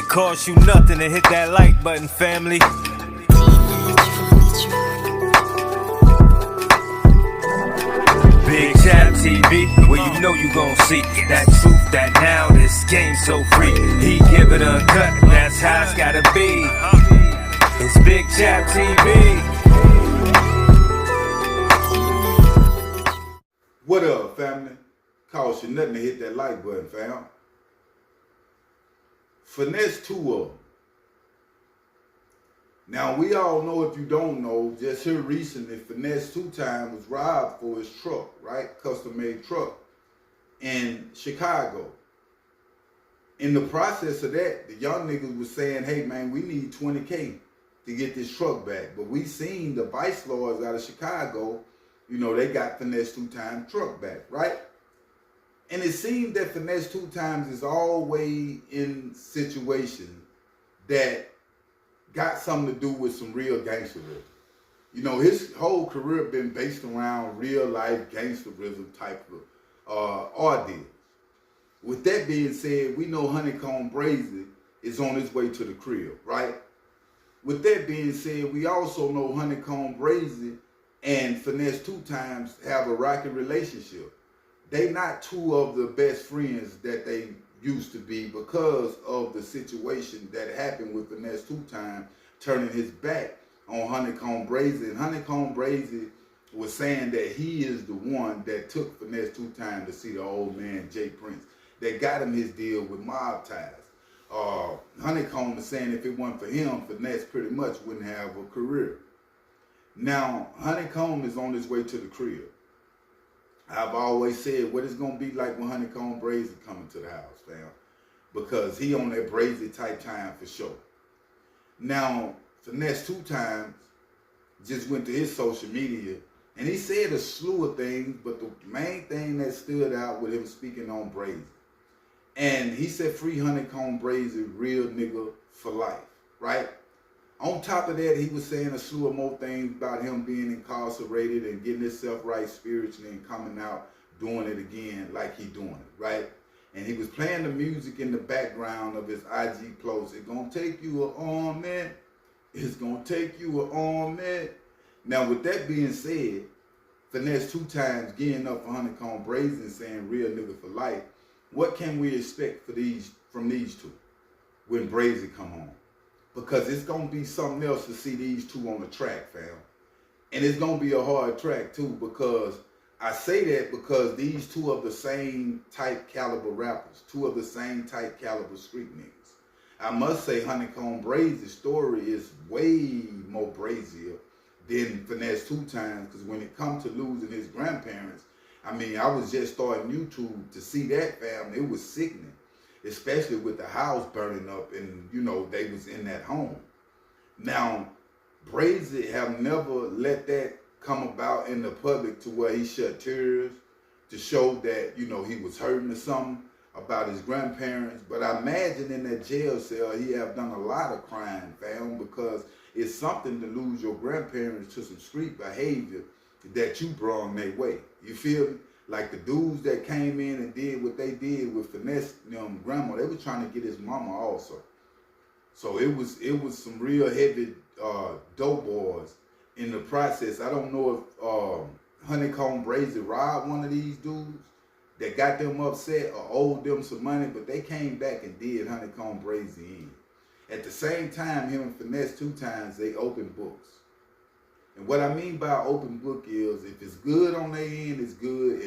It costs you nothing to hit that like button, family. Big Chap TV, where you know you gon' see that truth, that now this game so free. He give it a cut, that's how it's gotta be. It's Big Chap TV. What up, family? Cost you nothing to hit that like button, fam. Finesse2tymes. Now, we all know, if you don't know, just here recently, Finesse2tymes was robbed for his truck, right? Custom-made truck in Chicago. In the process of that, the young niggas was saying, hey, man, we need $20K to get this truck back. But we seen the vice lords out of Chicago, you know, they got Finesse2tymes truck back, right? And it seems that Finesse2tymes is always in situations that got something to do with some real gangsterism. You know, his whole career been based around real life gangsterism type of ordeals. With that being said, we know Honeykomb Brazy is on his way to the crib, right? With that being said, we also know Honeykomb Brazy and Finesse2tymes have a rocky relationship. They not two of the best friends that they used to be because of the situation that happened with Finesse2tymes turning his back on Honeykomb Brazy. And Honeykomb Brazy was saying that he is the one that took Finesse2tymes to see the old man, Jay Prince, that got him his deal with mob ties. Honeykomb is saying if it wasn't for him, Finesse pretty much wouldn't have a career. Now, Honeykomb is on his way to the crib. I've always said what it's going to be like when Honeykomb Brazy coming to the house, fam. Because he on that Brazy type time for sure. Now, Finesse2tymes just went to his social media and he said a slew of things, but the main thing that stood out with him speaking on Brazy. And he said free Honeykomb Brazy, real nigga for life, right? On top of that, he was saying a slew of more things about him being incarcerated and getting himself right spiritually and coming out doing it again like he doing it, right? And he was playing the music in the background of his IG post. It's gonna take you an arm, man. It's gonna take you an arm, man. Now, with that being said, Finesse2tymes getting up for Honeykomb Brazy and saying real nigga for life. What can we expect from these two when Brazy come home? Because it's going to be something else to see these two on the track, fam. And it's going to be a hard track, too, because I say that because these two of the same type caliber rappers, two of the same type caliber street niggas. I must say Honeykomb Brazy's story is way more brazier than Finesse2tymes, because when it comes to losing his grandparents, I mean, I was just starting YouTube to see that, fam. It was sickening. Especially with the house burning up and, you know, they was in that home. Now, Brazy have never let that come about in the public to where he shed tears to show that, you know, he was hurting or something about his grandparents. But I imagine in that jail cell, he have done a lot of crying, fam, because it's something to lose your grandparents to some street behavior that you brought their way. You feel me? Like the dudes that came in and did what they did with Finesse, grandma, they were trying to get his mama also. So it was some real heavy dope boys in the process. I don't know if Honeykomb Brazy robbed one of these dudes that got them upset or owed them some money, but they came back and did Honeykomb Brazy in. At the same time, him and Finesse2tymes, they opened books. And what I mean by open book is, if it's good on their end, it's good.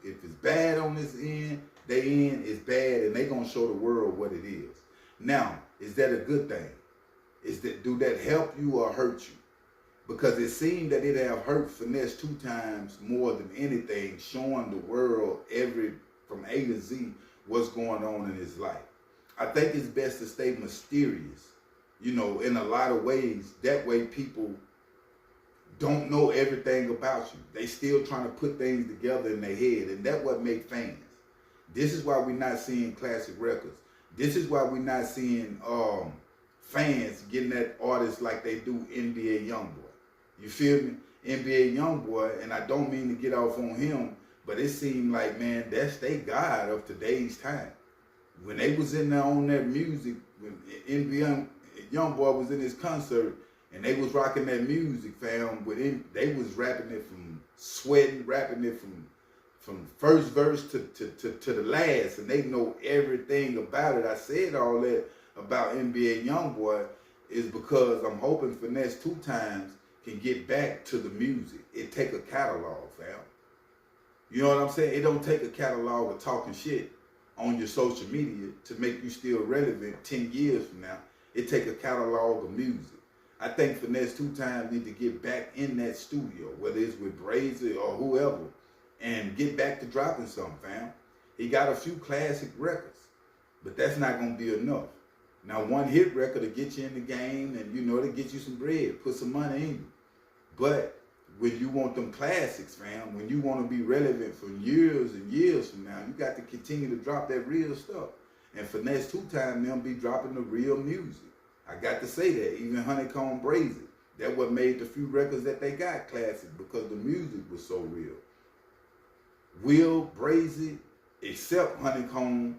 If it's bad on this end, their end is bad, and they gonna show the world what it is. Now, is that a good thing? Do that help you or hurt you? Because it seemed that it have hurt Finesse2tymes more than anything, showing the world from A to Z what's going on in his life. I think it's best to stay mysterious, you know, in a lot of ways. That way people don't know everything about you. They still trying to put things together in their head, and that's what make fans. This is why we're not seeing classic records. This is why we're not seeing fans getting at artists like they do NBA Youngboy. You feel me? NBA Youngboy, and I don't mean to get off on him, but it seemed like, man, that's they god of today's time. When they was in there on that music, NBA Youngboy was in his concert, and they was rocking that music, fam. They was rapping it from sweating, rapping it from first verse to the last, and they know everything about it. I said all that about NBA Youngboy is because I'm hoping Finesse2tymes can get back to the music. It take a catalog, fam. You know what I'm saying? It don't take a catalog of talking shit on your social media to make you still relevant 10 years from now. It take a catalog of music. I think Finesse2tymes need to get back in that studio, whether it's with Brazy or whoever, and get back to dropping something, fam. He got a few classic records, but that's not gonna be enough. Now, one hit record to get you in the game and, you know, to get you some bread, put some money in you. But when you want them classics, fam, when you want to be relevant for years and years from now, you got to continue to drop that real stuff. And Finesse2tymes, them be dropping the real music. I got to say that. Even Honeykomb, Brazy, that what made the few records that they got classic, because the music was so real. Will Brazy accept Honeykomb?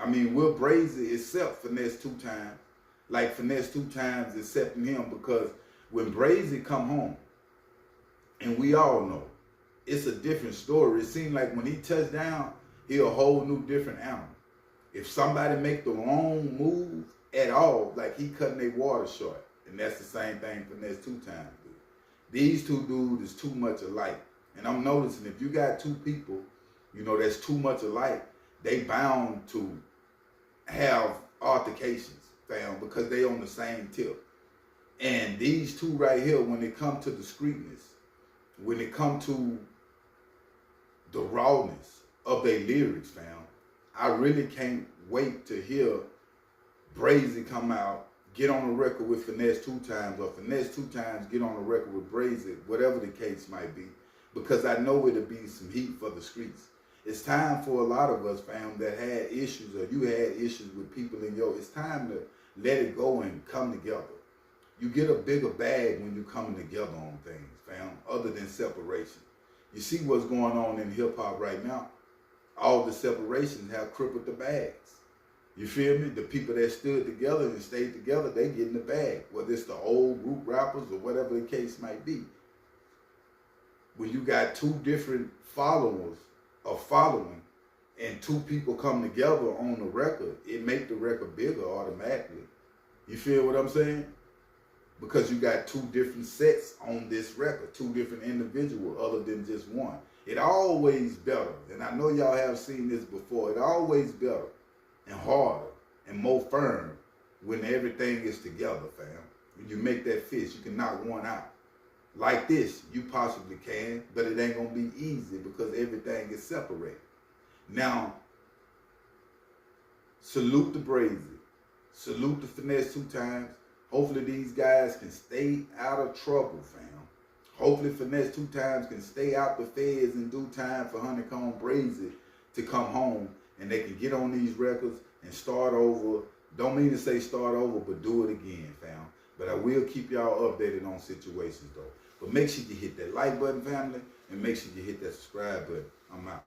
Will Brazy accept Finesse2tymes like Finesse2tymes accepting him? Because when Brazy come home, and we all know, it's a different story. It seems like when he touched down, he a whole new different animal. If somebody make the wrong move at all, like he cutting their water short, and that's the same thing Finesse2tymes do. These two dudes is too much alike. And I'm noticing if you got two people, you know, that's too much alike, they bound to have altercations, fam, because they on the same tip. And these two right here, when it come to discreetness, when it come to the rawness of their lyrics, fam, I really can't wait to hear Brazy come out, get on a record with Finesse2tymes, or Finesse2tymes get on a record with Brazy, whatever the case might be, because I know it'll be some heat for the streets. It's time for a lot of us, fam, that had issues, or you had issues with people in it's time to let it go and come together. You get a bigger bag when you're coming together on things, fam, other than separation. You see what's going on in hip-hop right now? All the separations have crippled the bags. You feel me? The people that stood together and stayed together, they get in the bag, whether it's the old group rappers or whatever the case might be. When you got two different followers or following, and two people come together on the record, it make the record bigger automatically. You feel what I'm saying? Because you got two different sets on this record, two different individuals other than just one. It always better, and I know y'all have seen this before, it always better and harder and more firm when everything is together, fam. When you make that fist, you can knock one out. Like this, you possibly can, but it ain't gonna be easy because everything is separated. Now, salute the Brazy, salute the Finesse2tymes. Hopefully these guys can stay out of trouble, fam. Hopefully Finesse2tymes can stay out the feds in due time for Honeykomb, Brazy to come home, and they can get on these records and start over. Don't mean to say start over, but do it again, fam. But I will keep y'all updated on situations, though. But make sure you hit that like button, family, and make sure you hit that subscribe button. I'm out.